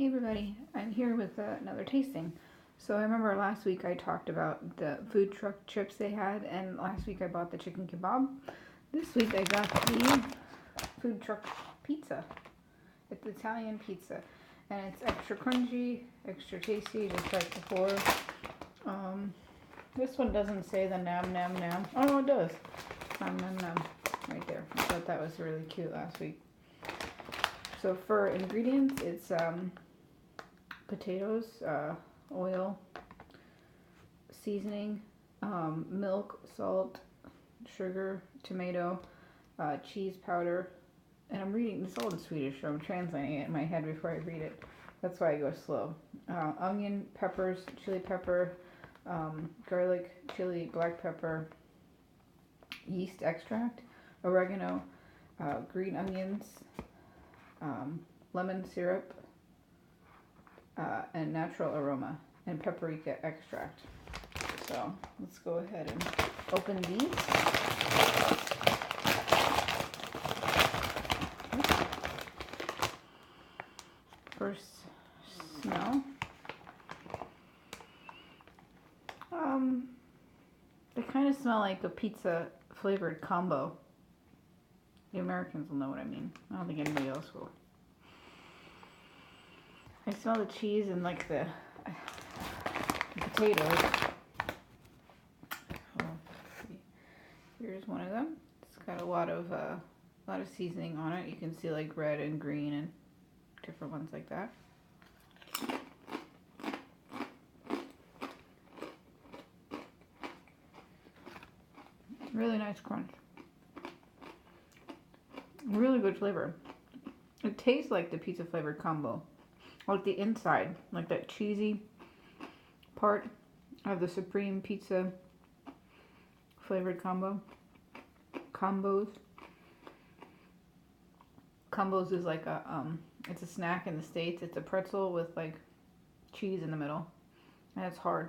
Hey everybody, I'm here with another tasting. So I remember last week I talked about the food truck chips they had, and last week I bought the chicken kebab. This week I got the food truck pizza. It's Italian pizza, and it's extra crunchy, extra tasty, just like before. This one doesn't say the nam nam nam. Oh no, it does. Nam nam nam, right there. I thought that was really cute last week. So for ingredients, it's potatoes, oil, seasoning, milk, salt, sugar, tomato, cheese powder, and I'm reading this all in Swedish, so I'm translating it in my head before I read it. That's why I go slow. Onion, peppers, chili pepper, garlic, chili, black pepper, yeast extract, oregano, green onions, lemon syrup, and natural aroma, and paprika extract. So let's go ahead and open these. First smell. They kind of smell like a pizza flavored combo. The Americans will know what I mean. I don't think anybody else will. I smell the cheese and like the potatoes. Oh, here's one of them. It's got a lot of seasoning on it. You can see like red and green and different ones like that. Really nice crunch. Really good flavor. It tastes like the pizza flavored combo. Like the inside, like that cheesy part of the Supreme Pizza flavored combo. Combos is like a it's a snack in the States. It's a pretzel with like cheese in the middle, and it's hard.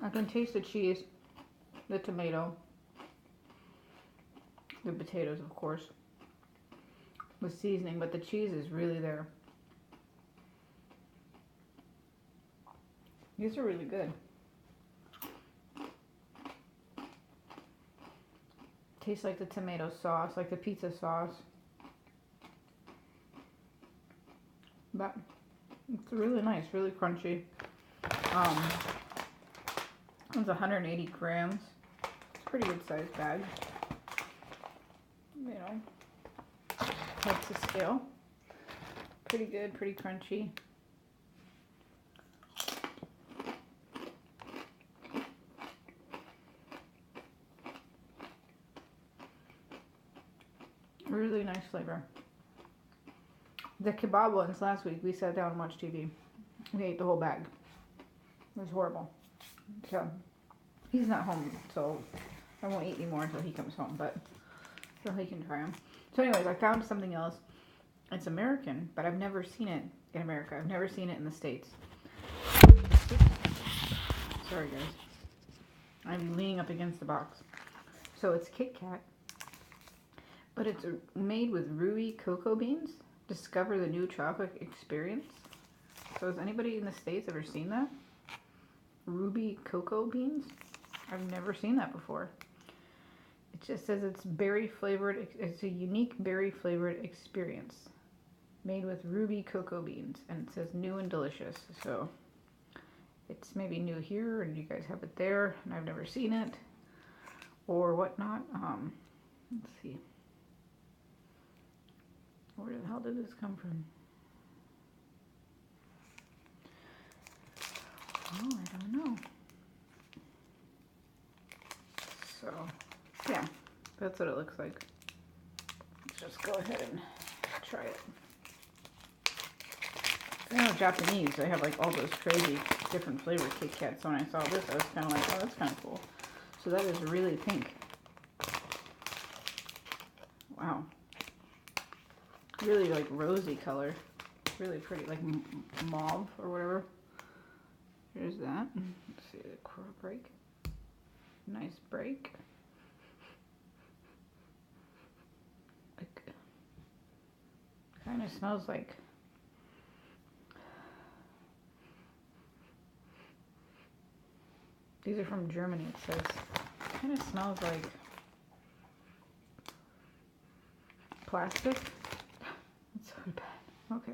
I can taste the cheese, the tomato, the potatoes, of course, with seasoning, but the cheese is really there. These are really good. Tastes like the tomato sauce, like the pizza sauce. But it's really nice, really crunchy. It's 180 grams. It's a pretty good sized bag. You know, that's the scale. Pretty good, pretty crunchy. Really nice flavor. The kebab ones last week, we sat down and watched TV. We ate the whole bag. It was horrible. So, he's not home, so I won't eat anymore until he comes home, but so he can try them. So anyways, I found something else. It's American, but I've never seen it in America. I've never seen it in the States. Sorry, guys. I'm leaning up against the box. So it's Kit Kat, but it's made with ruby cocoa beans. Discover the new chocolate experience. So has anybody in the States ever seen that? Ruby cocoa beans? I've never seen that before. It just says it's berry flavored. It's a unique berry flavored experience made with ruby cocoa beans, and it says new and delicious. So it's maybe new here, and you guys have it there, and I've never seen it or whatnot. Let's see. Where the hell did this come from? Oh, I don't know. So, yeah, that's what it looks like. Let's just go ahead and try it. I know Japanese, they have like all those crazy different flavored Kit Kats. So when I saw this, I was kind of like, oh, that's kind of cool. So that is really pink. Wow. Really like rosy color. Really pretty, like mauve or whatever. Here's that. Let's see the break. Nice break. Like Kind of smells like these are from Germany, it says. Kind of smells like plastic. That's so bad. Okay.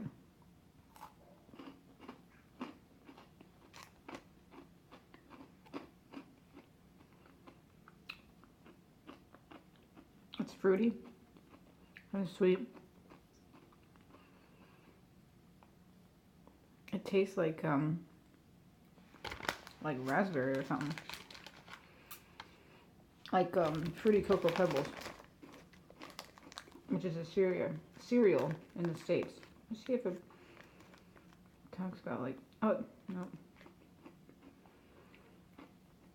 It's fruity and sweet. It tastes like raspberry or something. Like Fruity Cocoa Pebbles, which is a cereal in the States. Let's see if it talks about like, oh, no.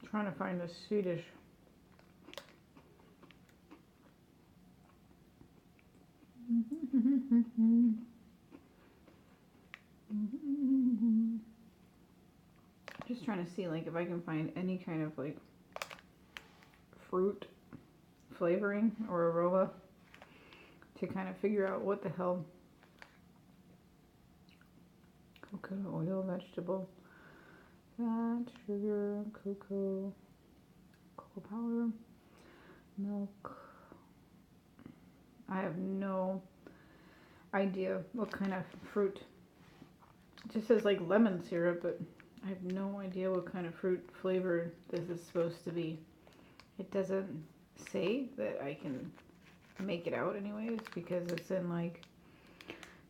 I'm trying to find the Swedish. Just trying to see like if I can find any kind of like fruit flavoring or aroma to kind of figure out what the hell. Coconut oil, vegetable fat, sugar, cocoa powder, milk. I have no idea what kind of fruit. It just says like lemon syrup, but I have no idea what kind of fruit flavor this is supposed to be. It doesn't say that I can make it out anyways, because it's in like,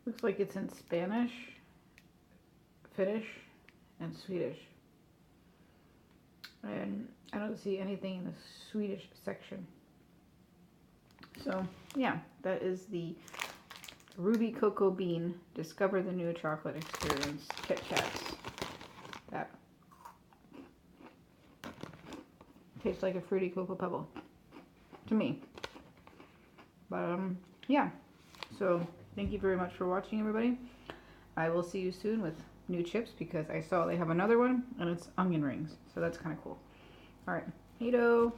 looks like it's in Spanish, Finnish, and Swedish. And I don't see anything in the Swedish section. So yeah, that is the Ruby Cocoa Bean Discover the New Chocolate Experience Kit Kats. That tastes like a Fruity Cocoa Pebble to me. But yeah, so thank you very much for watching, everybody. I will see you soon with new chips, because I saw they have another one and it's onion rings, so that's kind of cool. All right, hey-do.